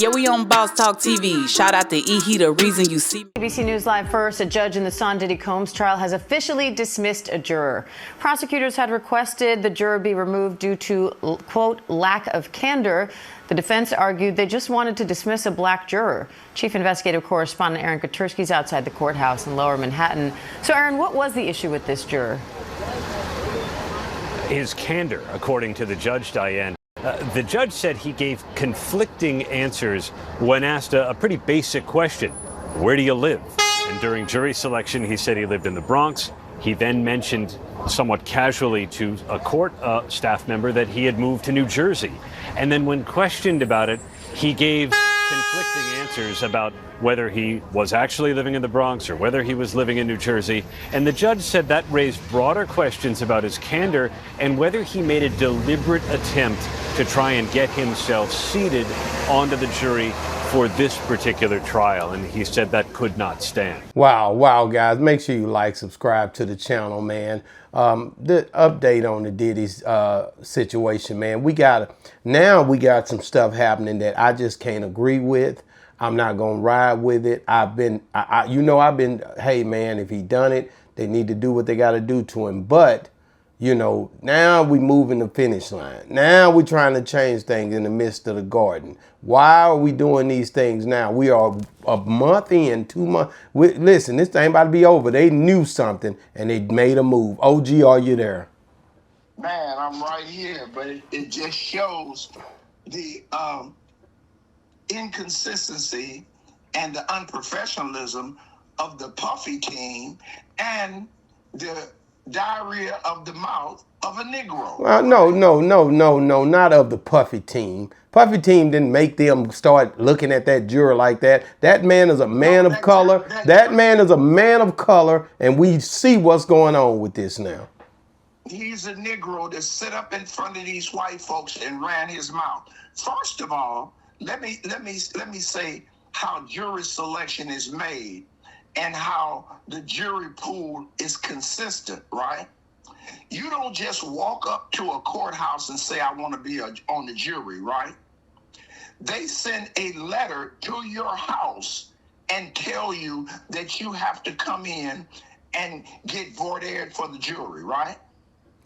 Yeah, we on Boss Talk TV. Shout out to E. He the reason you see me. ABC News Live first. A judge in the Son Diddy Combs trial has officially dismissed a juror. Prosecutors had requested the juror be removed due to, quote, lack of candor. The defense argued they just wanted to dismiss a black juror. Chief investigative correspondent Aaron Katersky is outside the courthouse in Lower Manhattan. So, Aaron, what was the issue with this juror? His candor, according to the judge, Diane. The judge said he gave conflicting answers when asked a pretty basic question: where do you live? And during jury selection, he said he lived in the Bronx. He then mentioned somewhat casually to a court staff member that he had moved to New Jersey. And then when questioned about it, he gave conflicting answers about whether he was actually living in the Bronx or whether he was living in New Jersey. And the judge said that raised broader questions about his candor and whether he made a deliberate attempt to try and get himself seated onto the jury for this particular trial. And he said that could not stand. Wow, guys. Make sure you like, subscribe to the channel, man. The update on the Diddy's situation, man. We got some stuff happening that I just can't agree with. I'm not going to ride with it. I've been, hey, man, if he done it, they need to do what they got to do to him. But, you know, now we moving the finish line. Now we're trying to change things in the midst of the garden. Why are we doing these things now? We are a month in, 2 months. Listen, this thing about to be over. They knew something and they made a move. OG, are you there? Man, I'm right here, but it just shows the inconsistency and the unprofessionalism of the Puffy team and the diarrhea of the mouth of a Negro. Well, no, not of the Puffy team. Puffy team didn't make them start looking at that juror like that. That man is a man of color. That man is a man of color, and we see what's going on with this now. He's a Negro that sit up in front of these white folks and ran his mouth. First of all, let me say how jury selection is made and how the jury pool is consistent, right? You don't just walk up to a courthouse and say, I want to be on the jury, right? They send a letter to your house and tell you that you have to come in and get voir dire for the jury, right?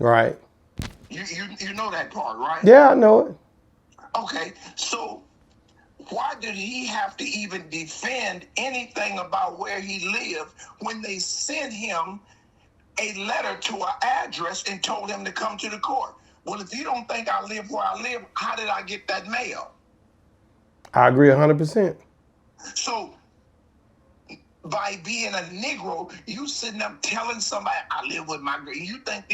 Right. You know that part, right? Yeah, I know it. Okay, so why did he have to even defend anything about where he lived when they sent him a letter to an address and told him to come to the court? Well, if you don't think I live where I live, how did I get that mail? I agree 100%. So by being a Negro, you sitting up telling somebody, I live with my girl. You think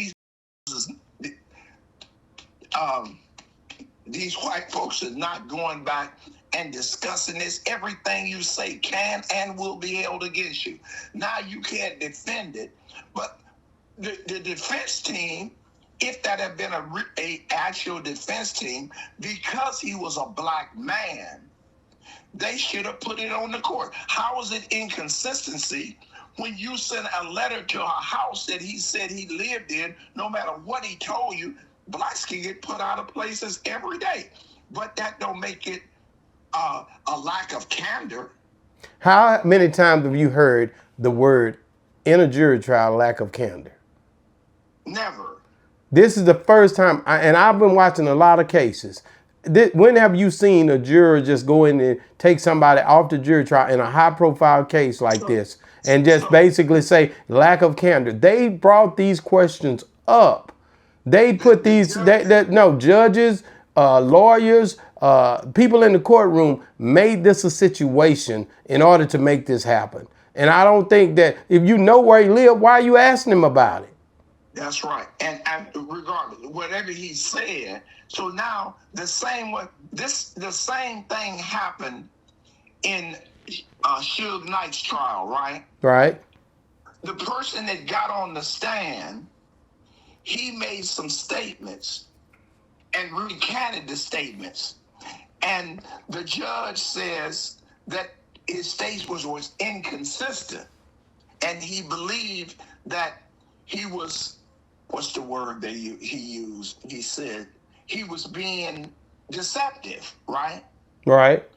these white folks are not going back and discussing this? Everything you say can and will be held against you. Now you can't defend it, but the defense team, if that had been a actual defense team, because he was a black man, they should have put it on the court. How is it inconsistency when you send a letter to a house that he said he lived in? No matter what he told you, blacks can get put out of places every day, but that don't make it a lack of candor. How many times have you heard the word in a jury trial, lack of candor? Never. This is the first time, and I've been watching a lot of cases. When have you seen a juror just go in and take somebody off the jury trial in a high-profile case like this and just basically say lack of candor? They brought these questions up. They put these, judges, lawyers, people in the courtroom made this a situation in order to make this happen. And I don't think that if you know where he lived, why are you asking him about it? That's right. And regardless, whatever he said, so now the same thing happened in Suge Knight's trial, right? Right. The person that got on the stand, he made some statements and recanted the statements. And the judge says that his statement was inconsistent. And he believed that he was, what's the word that he used? He said he was being deceptive, right? Right.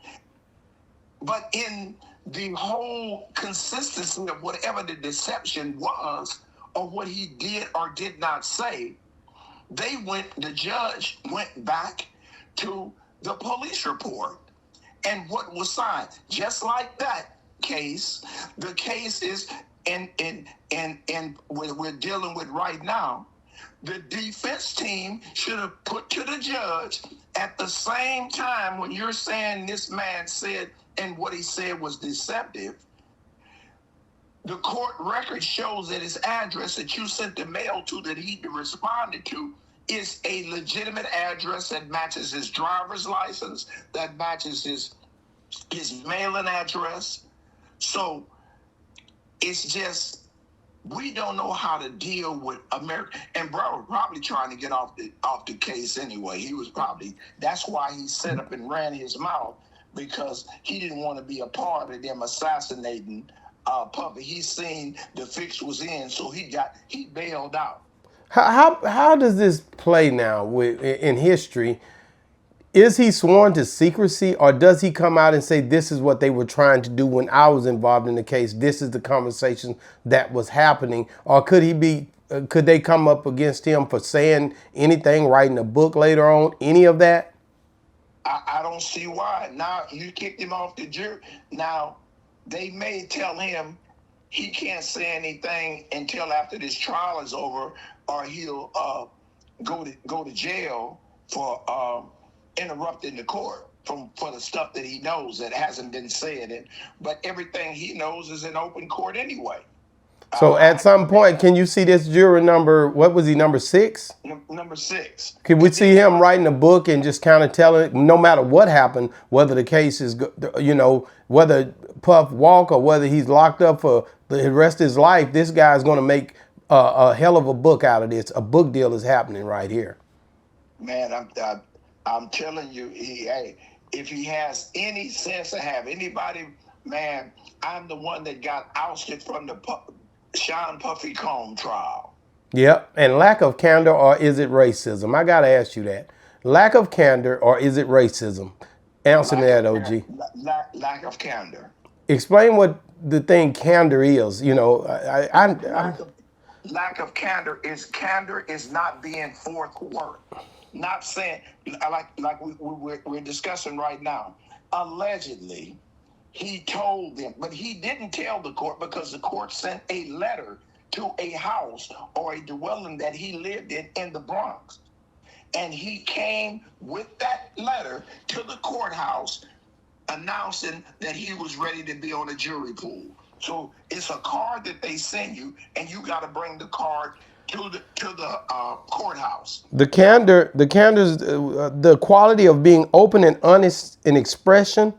But in the whole consistency of whatever the deception was, or what he did or did not say, the judge went back to the police report and what was signed. Just like that case, the case is in we're dealing with right now. The defense team should have put to the judge at the same time when you're saying this man said and what he said was deceptive. The court record shows that his address that you sent the mail to that he responded to is a legitimate address that matches his driver's license, that matches his mailing address. So it's just, we don't know how to deal with America. And bro was probably trying to get off the case anyway. He was probably, that's why he set up and ran his mouth, because he didn't want to be a part of them assassinating Puppy. He seen the fix was in, so he bailed out. How does this play now in history? Is he sworn to secrecy, or does he come out and say, this is what they were trying to do when I was involved in the case? This is the conversation that was happening. Or could they come up against him for saying anything, writing a book later on, any of that? I don't see why. Now you kicked him off the jury. Now they may tell him he can't say anything until after this trial is over, or he'll go to jail for interrupting the court for the stuff that he knows that hasn't been said. But everything he knows is in open court anyway. So at some point, can you see this juror number, what was he, number 6? Number 6. Could we see him writing a book and just kind of telling, no matter what happened, whether the case is, whether Puff walk or whether he's locked up for the rest of his life, this guy's going to make a hell of a book out of this. A book deal is happening right here. Man, I'm telling you, if he has any sense to have anybody, man, I'm the one that got ousted from the Sean Puffy Combs trial. Yep, and lack of candor, or is it racism? I got to ask you that. Lack of candor, or is it racism? Answer me that, OG. Lack of candor. Explain what the thing candor is. Lack of candor is not being forthward. Not saying, like we're discussing right now. Allegedly, he told them, but he didn't tell the court because the court sent a letter to a house or a dwelling that he lived in the Bronx. And he came with that letter to the courthouse announcing that he was ready to be on a jury pool. So it's a card that they send you, and you got to bring the card to the courthouse. The candor's the quality of being open and honest in expression,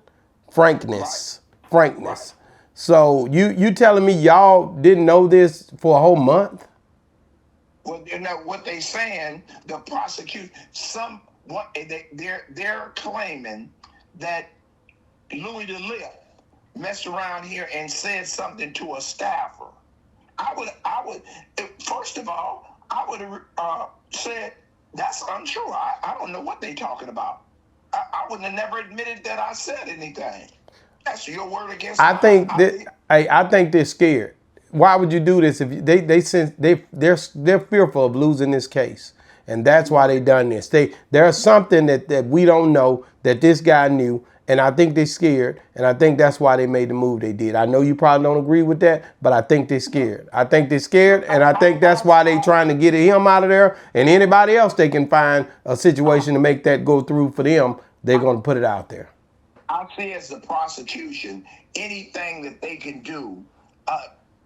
frankness. Right. So you telling me y'all didn't know this for a whole month? Well, you know what they saying. The prosecution, they're claiming that Louis the Lip messed around here and said something to a staffer. I would first of all, I would have said that's untrue. I don't know what they're talking about. I wouldn't have never admitted that I said anything. That's your word against mine. I think they're scared. Why would you do this if they're fearful of losing this case, and that's why they done this. There's something that we don't know that this guy knew. And I think they're scared, and I think that's why they made the move they did. I know you probably don't agree with that, but I think they're scared. I think they're scared, and I think that's why they're trying to get him out of there. And anybody else they can find a situation to make that go through for them, they're going to put it out there. I see as the prosecution, anything that they can do,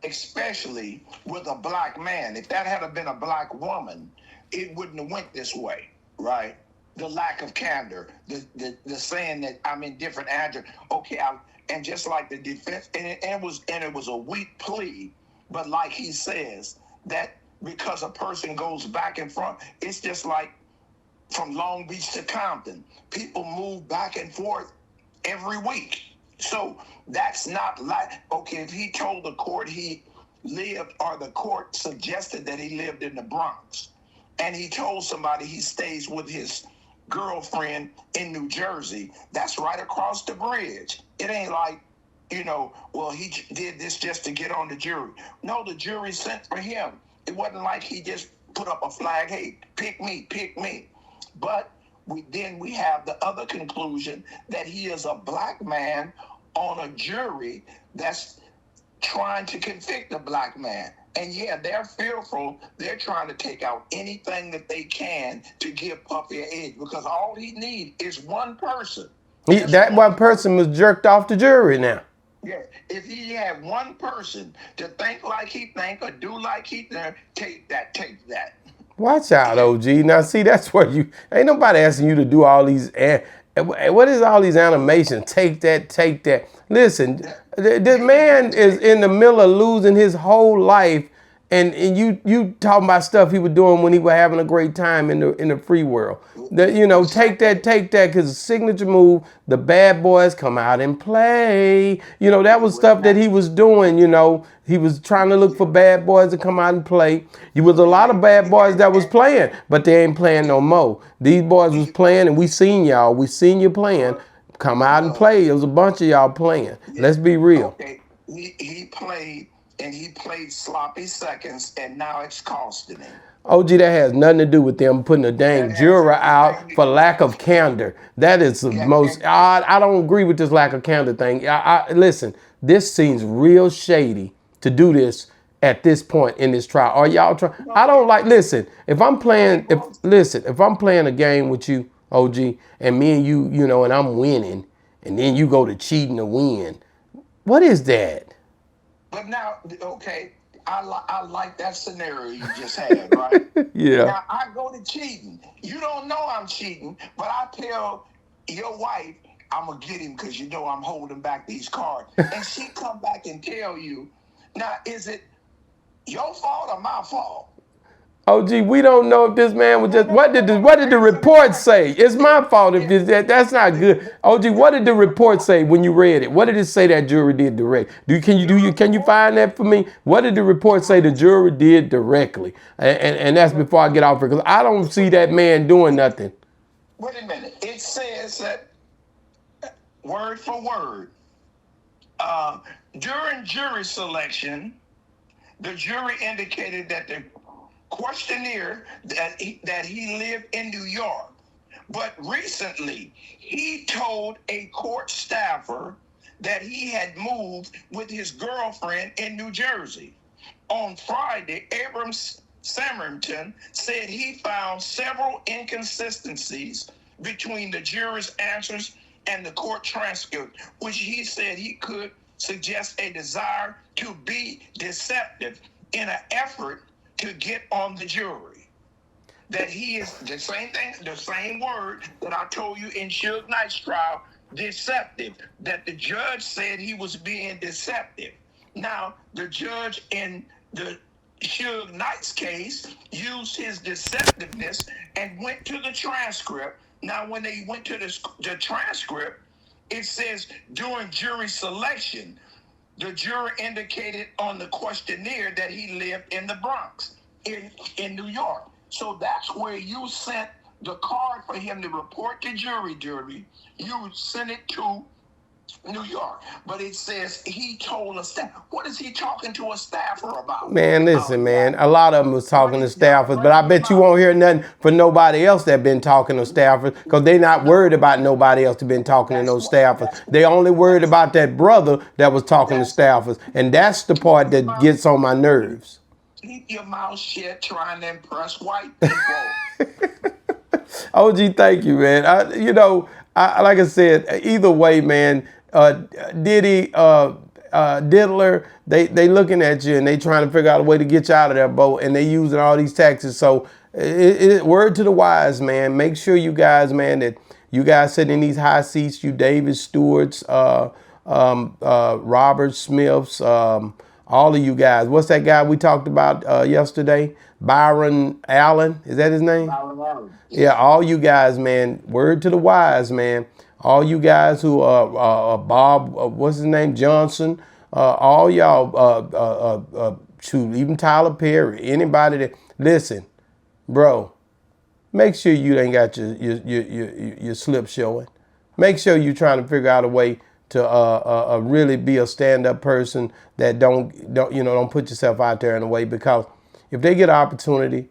especially with a black man. If that had been a black woman, it wouldn't have went this way, right? The lack of candor, the saying that I'm in different address. Okay, and just like the defense, and it was a weak plea, but like he says, that because a person goes back and forth, it's just like from Long Beach to Compton. People move back and forth every week. So that's not like, okay, if he told the court he lived, or the court suggested that he lived in the Bronx, and he told somebody he stays with his girlfriend in New Jersey. That's right across the bridge. It ain't like, well, he did this just to get on the jury. No, the jury sent for him. It wasn't like he just put up a flag, hey, pick me, pick me. But we have the other conclusion that he is a black man on a jury that's trying to convict a black man. And yeah, they're fearful. They're trying to take out anything that they can to give Puffy an edge, because all he needs is one person. That one person was jerked off the jury now. Yeah, if he had one person to think like he think or do like he think, take that. Watch out, OG. Now, see, that's where ain't nobody asking you to do all these, what is all these animations? Take that. Listen, this man is in the middle of losing his whole life, and you talking about stuff he was doing when he was having a great time in the free world. Take that, because the signature move, the bad boys come out and play. That was stuff that he was doing, He was trying to look for bad boys to come out and play. You was a lot of bad boys that was playing, but they ain't playing no more. These boys was playing, and we seen y'all. We seen you playing. Come out and play. There was a bunch of y'all playing. Let's be real. Okay. He played, and he played sloppy seconds, and now it's costing him. OG, that has nothing to do with them putting a dang juror out for lack of candor. That is the most odd. I don't agree with this lack of candor thing. Listen, this seems real shady to do this at this point in this trial. Are y'all trying? I don't like. Listen, if I'm playing a game with you, OG, and me and you, and I'm winning, and then you go to cheating to win, what is that? But now, okay, I like that scenario you just had, right? Yeah. Now, I go to cheating. You don't know I'm cheating, but I tell your wife, I'm going to get him because I'm holding back these cards. And she come back and tell you, now, is it your fault or my fault? OG, we don't know if this man was just, what did the report say? It's my fault if that's not good. OG, what did the report say when you read it? What did it say that jury did direct? Can you find that for me? What did the report say the jury did directly? And that's before I get off here, because I don't see that man doing nothing. Wait a minute. It says that, word for word, during jury selection, the jury indicated that the questionnaire that he lived in New York, but recently he told a court staffer that he had moved with his girlfriend in New Jersey. On Friday, Abrams Samerton said he found several inconsistencies between the jurors' answers and the court transcript, which he said he could suggest a desire to be deceptive in an effort to get on the jury. That he is the same thing, the same word that I told you in Suge Knight's trial, deceptive. That the judge said he was being deceptive. Now, the judge in the Suge Knight's case used his deceptiveness and went to the transcript. Now, when they went to the transcript, it says during jury selection, the juror indicated on the questionnaire that he lived in the Bronx, in New York. So that's where you sent the card for him to report to jury. You sent it to New York. But it says he told a staff. What is he talking to a staffer about? Man, listen, man. A lot of them was talking to staffers, but I bet you won't hear nothing for nobody else that been talking to staffers, because they not worried about nobody else that been talking to those staffers. They only worried about that brother that was talking to staffers. And that's the part that gets on my nerves. Keep your mouth shut trying to impress white people. OG, thank you, man. Like I said, either way, man, Diddy, Diddler, they looking at you and they trying to figure out a way to get you out of that boat, and they using all these taxes. So word to the wise, man. Make sure you guys, man, that you guys sitting in these high seats, you David Stewarts, Robert Smiths, all of you guys. What's that guy we talked about yesterday? Byron Allen. Is that his name? Byron Allen. Yeah, all you guys, man. Word to the wise, man. All you guys who Bob, what's his name? Johnson. All y'all, shoot, even Tyler Perry. Anybody that, listen, bro, make sure you ain't got your slip showing. Make sure you're trying to figure out a way to really be a stand-up person that don't put yourself out there in a way, because if they get an opportunity,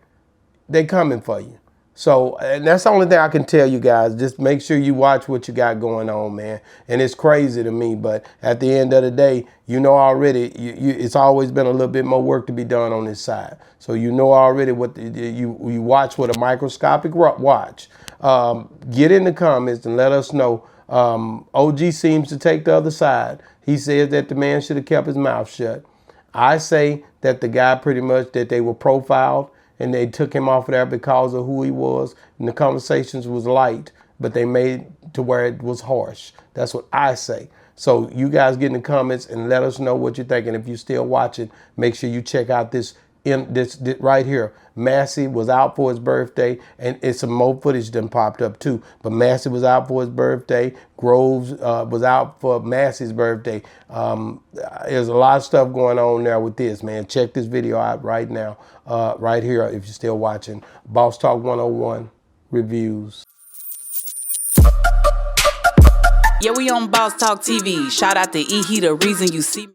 they coming for you. So, and that's the only thing I can tell you guys. Just make sure you watch what you got going on, man. And it's crazy to me, but at the end of the day, you know already, it's always been a little bit more work to be done on this side. So you know already what you watch with a microscopic watch. Get in the comments and let us know. OG seems to take the other side. He says that the man should have kept his mouth shut. I say that the guy pretty much, that they were profiled and they took him off of there because of who he was, and the conversations was light, but they made to where it was harsh. That's what I say. So you guys get in the comments and let us know what you're thinking. If you're still watching, make sure you check out this right here. Massey was out for his birthday, and it's some more footage done popped up too. But Massey was out for his birthday. Groves was out for Massey's birthday. There's a lot of stuff going on there with this, man. Check this video out right now, right here, if you're still watching. Boss Talk 101 reviews. Yeah, we on Boss Talk TV. Shout out to E. He the reason you see me.